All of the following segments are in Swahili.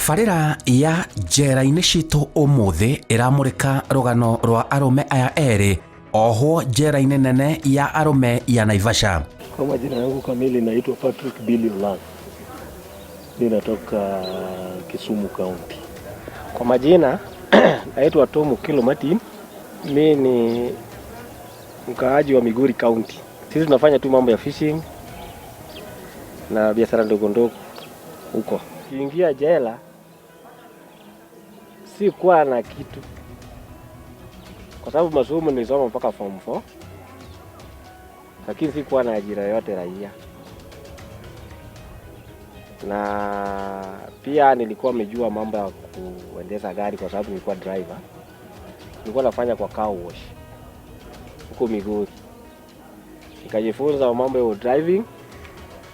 Thabarĩra ya njera-inĩ citũ ũmũthĩ ĩramũrĩka rũgano rwa arũme aya erĩ ohwo njera-inĩ nene ya arũme ya Naivasha. Kwa majina yangu kamili naitwa Patrick Billy Olang. Ninatoka Kisumu County. Kwa majina naitwa Tom Kilo Martin. Mimi ni mkaaji wa Migori County. Sisi tunafanya tu mambo ya fishing na biashara ndogo ndogo huko. Kiingia jela si kuwa na kitu, kwa sababu masomo nilisoma mpaka form 4, lakini si kuwa na ajira yote raia. Na pia nilikuwa nimejua mambo ya kuendesha gari kwa sababu nilikuwa driver. Nilikuwa nafanya kwa car wash huko Migori. Nikajifunza mambo ya driving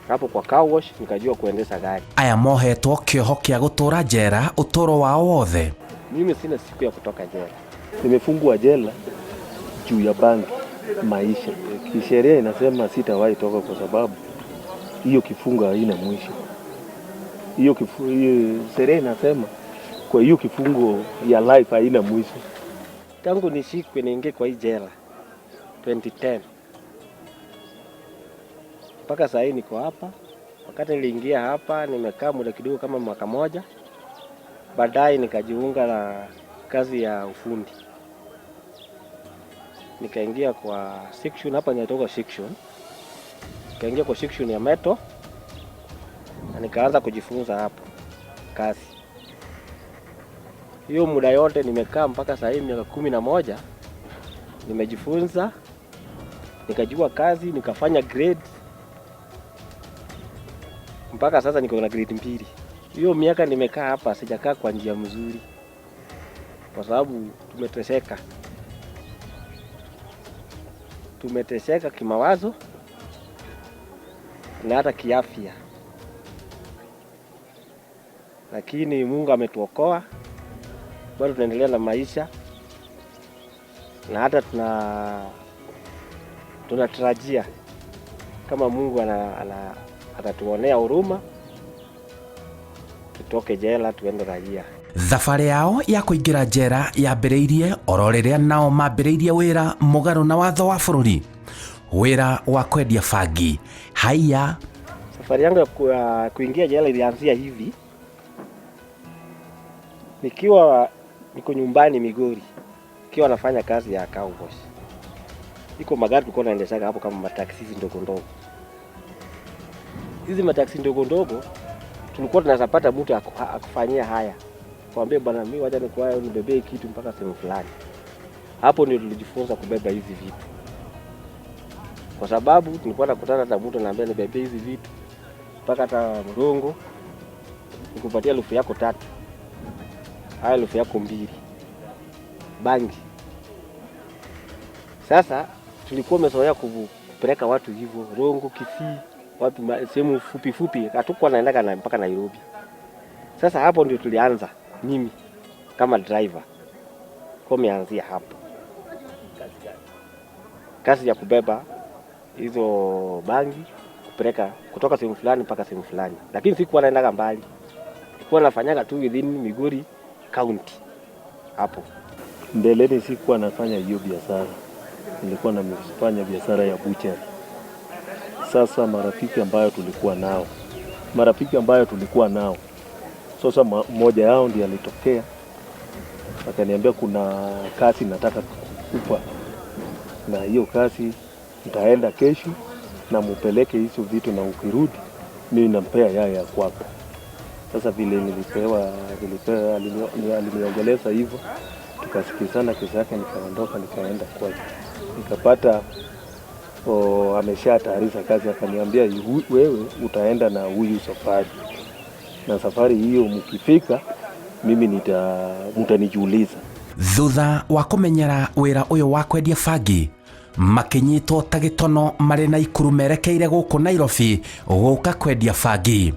hapo kwa car wash, nikajua kuendesha gari. Aya mohetwo kĩoho kĩa gũtũũra njera ũtũũro wao wothe. Mimi sina siku ya kutoka jela. Nimefungwa jela juu ya bangi maisha. Kisheria inasema sitawahi toka kwa sababu hiyo kifungo haina mwisho. Hiyo sheria inasema kwa hiyo kifungo ya life haina mwisho. Tangu nishikwe niingie kwa hii jela 2010 mpaka sasa niko hapa. Wakati niliingia hapa nimekaa muda kidogo kama mwaka moja. Baadaye nikajiunga na kazi ya ufundi. Nikaingia kwa section hapa inatoka section. Nikaingia kwa section ya metal na nikaanza kujifunza hapo kazi. Hiyo muda yote nimekaa mpaka sasa miaka 11 nimejifunza, nikajua kazi, nikafanya grade. Mpaka sasa niko na grade 2. Hiyo miaka nimekaa hapa sijakaa kwa njia mzuri, kwa sababu tumeteseka kimawazo na hata kiafya, lakini Mungu ametuokoa. Bado tunaendelea na maisha na hata tunatarajia kama Mungu atatuonea huruma tutoke jela tuende raia. Thabarĩ yao ya kũingĩra njera yambĩrĩirie oro rĩrĩa nao mambĩrĩirie wĩra mũgarũ na watho wa bũrũri, wĩra wa kwendia bangi. Haya, safari yangu ya kuingia jela ilianzia hivi. Niko nyumbani Migori, nikiwa nafanya kazi ya car wash. Iko magari tulikuwa tunaendesha hapo kama mataxi ndogo ndogo. Hizi mataxi ndogo ndogo tulikuwa tunazapata mtu akufanyia haya. Kwambie bwana, mimi wacha nibebee kitu mpaka sehemu fulani. Hapo ndio tulijifunza kubeba hizi vitu. Kwa sababu tulikuwa nakutana na mtu ananiambia nibebee hizi vitu mpaka hata Mrongo, nikupatia lufu yako 3. Haya lufu yako 2. Bangi. Sasa tulikuwa tumezoea kupeleka watu hivyo Rongo, Kisii, watu sehemu fupi fupi, hatukuwa naenda mpaka Nairobi. Sasa hapo ndio tulianza mimi kama driver. Kwa mianzia hapo. Kazi ya kubeba hizo bangi kupeleka kutoka sehemu fulani mpaka sehemu fulani. Lakini sikuwa naenda mbali. Nilikuwa nafanyaga tu within Migori County hapo. Mbeleni sikuwa nafanya hiyo biashara. Nilikuwa nafanya biashara ya butchery. Sasa marafiki ambayo tulikuwa nao sasa mmoja yao ndiye alitokea akaniambia kuna kazi nataka kukupa, na hiyo kazi nitaenda kesho na mupeleke hizo vitu, na ukirudi mimi nampea yaya kwako. Sasa vile aliniongeleza hivyo, tukasikizana, kesho yake nikaondoka nikaenda kwake. Nikapata amesha taarifa kazi, akaniambia wewe utaenda na huyu safari, na safari hiyo mkifika mimi mtanijuliza. Thutha wa kũmenyera wĩra ũyũ wa kwendia bangi, makĩnyitwo ta gĩtono marĩ na ikuru merekeire gũkũ Nairobi gũka kwendia bangi.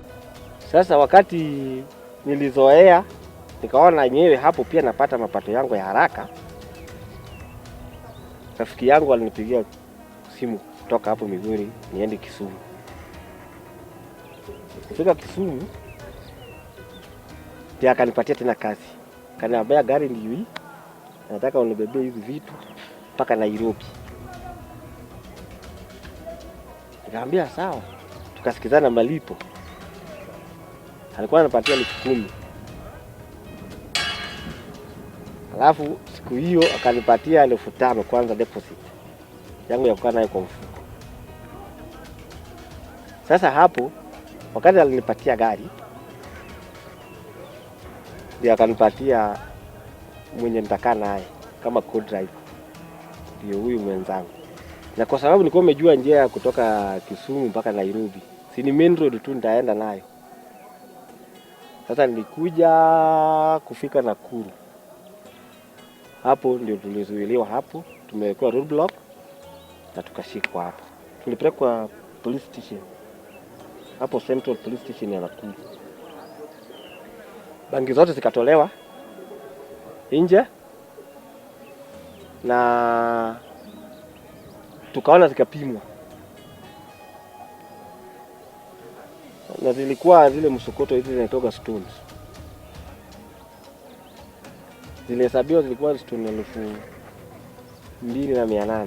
Sasa wakati nilizoea nikaona nyewe hapo pia napata mapato yangu ya haraka, rafiki yangu alinipigia simu kutoka hapo Migori niende Kisumu. Kufika Kisumu Ndio akanipatia tena kazi. Kaniambia gari ndio hii. Nataka unibebee hizi vitu mpaka Nairobi. Nikamwambia sawa. Tukasikizana malipo. Alikuwa anapatia 10,000. Alafu siku hiyo akanipatia 5,000 kwanza deposit yangu ya kukaa nayo kwa mfuko. Sasa hapo wakati alinipatia gari ndio akanipatia mwenye nitakaa naye kama co-driver, ndio huyu mwenzangu. Na kwa sababu nilikuwa nimejua njia ya kutoka Kisumu mpaka Nairobi, si ni main road tu nitaenda nayo. Sasa nilikuja kufika Nakuru. Hapo ndio tulizuiliwa hapo, tumekuwa roadblock na tukashikwa hapo. Tulipelekwa police station. Hapo Central Police Station ya Nakuru. Bangi zote zikatolewa nje na tukaona zikapimwa. Na zilikuwa zile msukoto hizi zinatoka stones. Zilihesabiwa zilikuwa stone 2,800.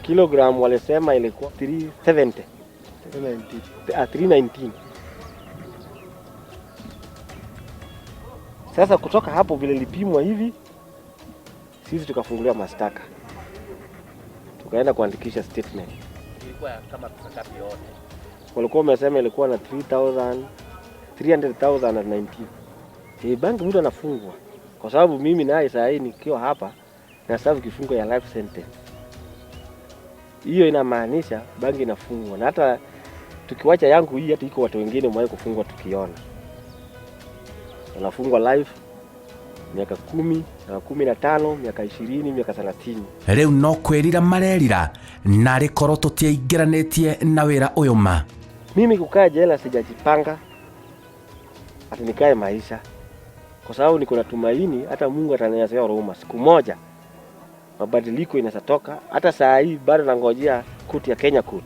Kilogramu walisema ilikuwa 370. 319. Sasa kutoka hapo vile lipimwa hivi, sisi tukafunguliwa mashtaka. Tukaenda kuandikisha statement. Ilikuwa kama pesa ngapi yote? Walikuwa wamesema ilikuwa na 300,019. Bangi mtu anafungwa. Kwa sababu mimi naye saa hii nikiwa hapa na serve kifungo ya life sentence. Hiyo inamaanisha bangi inafungwa. Na hata tukiwacha yangu hii hata iko watu wengine mwae kufungwa tukiona. Wanafungwa life miaka 10, miaka 15, miaka 20, miaka 30. Riu no kwirira marerira na rikoro tutiaingiranitie na wira uyu ma. Mimi kukaa jela sijajipanga ati nikae maisha. Kwa sababu niko na tumaini hata Mungu atanionyesha huruma. Siku moja mabadiliko inasatoka. Hata saa hii bado nangojea koti ya Kenya Court.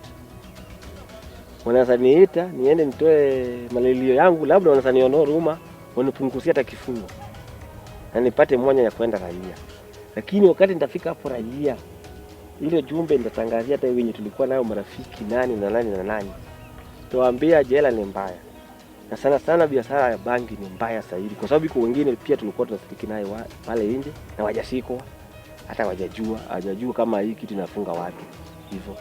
Wanaweza niita niende nitoe malilio yangu, labda wanaweza niondoa huruma, wanipunguzie hata kifungo. Na nipate mwanya ya kwenda raia. Lakini wakati nitafika hapo raia, ile jumbe nitatangazia hata wenye tulikuwa nayo marafiki nani na nani na nani. Tuwaambia jela ni mbaya. Na sana sana biashara ya bangi ni mbaya zaidi, kwa sababu iko wengine pia tulikuwa tunafiki nayo pale nje na wajashikwa, hata hawajajua kama hii kitu inafunga watu hivyo.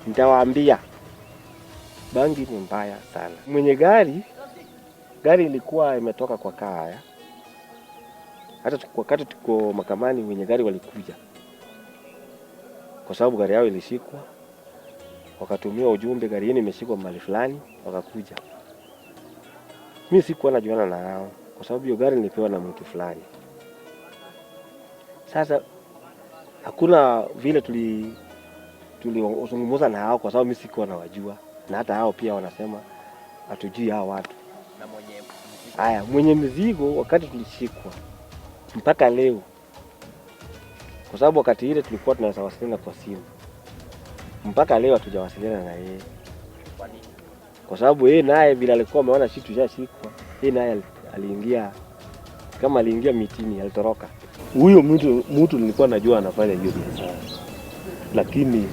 Nitawaambia bangi ni mbaya sana. Mwenye gari ilikuwa imetoka kwa kaya. Hata wakati tuko mahakamani wenye gari walikuja, kwa sababu gari yao ilishikwa, wakatumia ujumbe gari yenu imeshikwa mahali fulani, wakakuja. Mimi sikuwa najuana na hao kwa sababu hiyo gari nilipewa na mtu fulani. Sasa hakuna vile tulizungumza na hao kwa sababu mimi sikuwa nawajua, na hata hao pia wanasema hatujui hao watu. Na mwenye mzigo. Haya, mwenye mzigo wakati tulishikwa mpaka leo, kwa sababu wakati ile tulikuwa tunawasiliana kwa simu, mpaka leo hatujawasiliana na yeye. Kwa nini? Kwa sababu yeye naye bila alikuwa ameona kitu chashikwa, yeye naye aliingia mitini, alitoroka. Huyo mtu nilikuwa najua anafanya hiyo biashara, lakini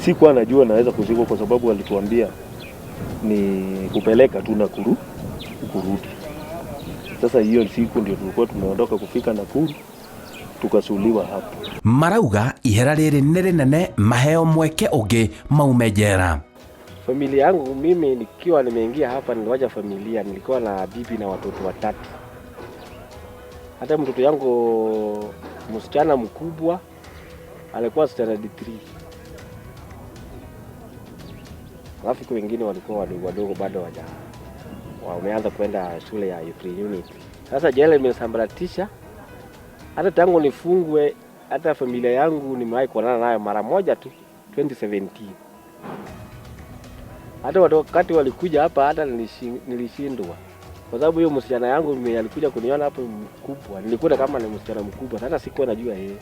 sikuwa najua naweza kuzikwa, kwa sababu alituambia ni kupeleka tu na kurudi. Sasa hiyo siku ndio tulikuwa tumeondoka kufika Nakuru, tukasuliwa hapo. Marauga ihera riri ni rinene, maheo mweke ungi maume njera. Familia yangu mimi nikiwa nimeingia hapa niliwacha familia, nilikuwa na bibi na watoto 3. Hata mtoto yangu msichana mkubwa alikuwa standard 3. Rafiki wengine walikuwa wadogo bado wameanza kwenda shule ya Ukraine unit. Sasa jela imesambaratisha. Hata tangu nifungwe, hata familia yangu nimewahi kuonana nayo mara moja tu 2017. Hata wakati walikuja hapa hata nilishindwa. Kwa sababu hiyo msichana yangu alikuja kuniona hapo mkubwa. Nilikuwa kama ni msichana mkubwa, hata sikuwa najua yeye.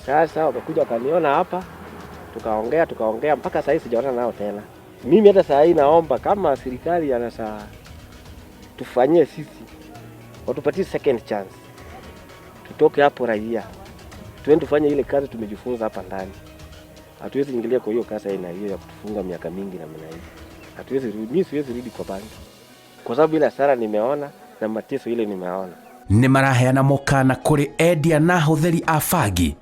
Sasa wakakuja wakaniona hapa, tukaongea mpaka sasa hivi sijaona nao tena. Mimi hata sasa hivi naomba kama serikali anasa tufanyie sisi watupatie second chance, tutoke hapo raia, tuende tufanye ile kazi tumejifunza hapa ndani. Hatuwezi ingilia kwa hiyo kazi aina hiyo ya kutufunga miaka mingi na mna hii. Hatuwezi rudi, mimi siwezi rudi kwa bangi, kwa sababu ile hasara nimeona na mateso ile nimeona. Nĩ maraheana mũkana kũrĩ endia na hũthĩri a bangi.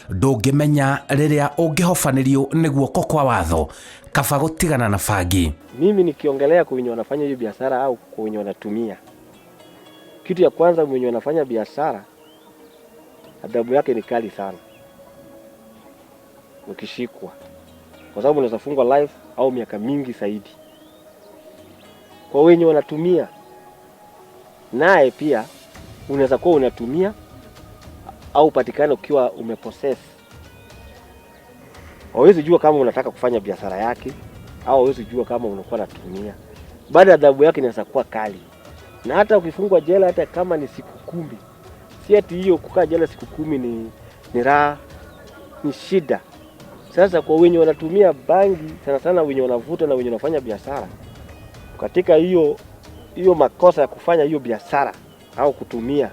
Ndũngĩmenya rĩrĩa ũngĩhobanĩrio nĩ guoko kwa watho kaba gũtigana na bangi. Mimi nikiongelea kwa wenye wanafanya hiyo biashara au kwa wenye wanatumia, kitu ya kwanza, mwenye wanafanya biashara adhabu yake ni kali sana ukishikwa, kwa sababu unaweza fungwa life au miaka mingi zaidi. Kwa wenye wanatumia naye pia unaweza kuwa unatumia au patikane ukiwa umepossess. Hawezi jua kama unataka kufanya biashara yake au hawezi jua kama unakuwa unatumia. Baada ya adhabu yake inaweza kuwa kali. Na hata ukifungwa jela hata kama ni siku 10. Si ati hiyo kukaa jela siku 10 ni raha, ni shida. Sasa kwa wenye wanatumia bangi, sana sana wenye wanavuta na wenye wanafanya biashara, katika hiyo makosa ya kufanya hiyo biashara au kutumia,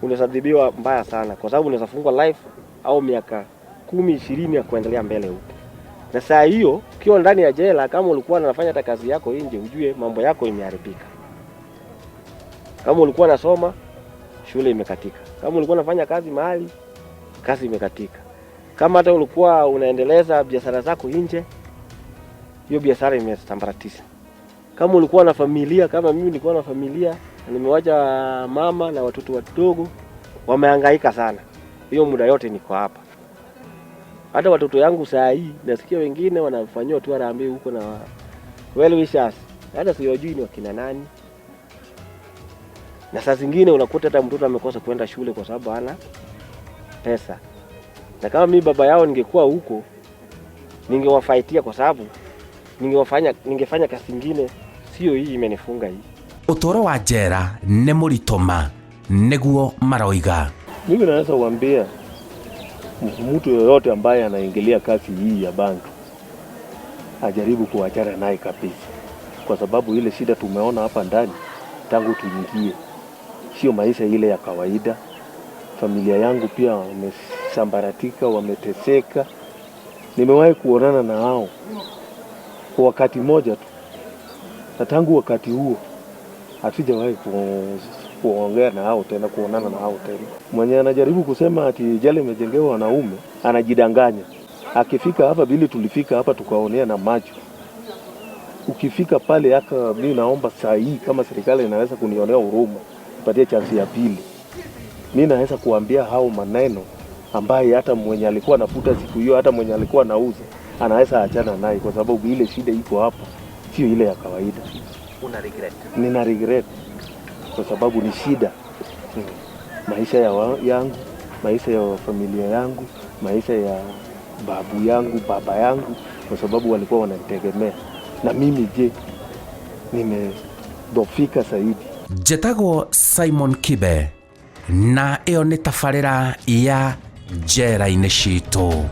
unaweza adhibiwa mbaya sana, kwa sababu unaweza fungwa life au miaka 10-20 ya kuendelea mbele huko. Na saa hiyo ukiwa ndani ya jela, kama ulikuwa unafanya hata kazi yako nje, ujue mambo yako imeharibika. Kama ulikuwa unasoma, shule imekatika. Kama ulikuwa unafanya kazi mahali, kazi imekatika. Kama hata ulikuwa unaendeleza biashara zako nje, hiyo biashara imesambaratisha. Kama ulikuwa na familia, kama mimi nilikuwa na familia, nimewacha mama na watoto wadogo, wamehangaika sana. Hiyo muda yote niko hapa. Hata watoto yangu saa hii nasikia wengine wanafanywa tu harambee huko na well wishers. Hata sijui ni wakina nani. Na saa zingine unakuta hata mtoto amekosa kwenda shule kwa sababu hana pesa. Na kama mimi baba yao ningekuwa huko, ningewafaitia kwa sababu ningefanya kazi nyingine, sio hii imenifunga hii. Ũtũũro wa njera nĩ mũritũ nĩguo maroiga. Mimi naweza kuambia mtu yoyote ambaye anaingilia kazi hii ya bangi ajaribu kuachana naye kabisa, kwa sababu ile shida tumeona hapa ndani tangu tuingie sio maisha ile ya kawaida. Familia yangu pia wamesambaratika, wameteseka. Nimewahi kuonana na hao kwa wakati moja tu, na tangu wakati huo hatujawahi kuongea na hao tena, kuonana na hao tena. Mwenye anajaribu kusema ati jela imejengewa wanaume anajidanganya. Akifika hapa bili tulifika hapa tukaonea na macho. Ukifika pale haka, mimi naomba saa hii kama serikali inaweza kunionea huruma, nipatie chance ya pili. Mimi naweza kuambia hao maneno ambaye hata mwenye alikuwa anafuta siku hiyo, hata mwenye alikuwa anauza, anaweza achana naye, kwa sababu ile shida iko hapa sio ile ya kawaida. Una regret? Nina regret kwa sababu ni shida. Maisha yangu, maisha ya familia yangu, maisha ya babu yangu, baba yangu, kwa sababu walikuwa wananitegemea. Na mimi je, nimedhofika zaidi. Njĩtagwo Simon Kibe na ĩyo nĩ tabarĩra ya njera-inĩ citũ.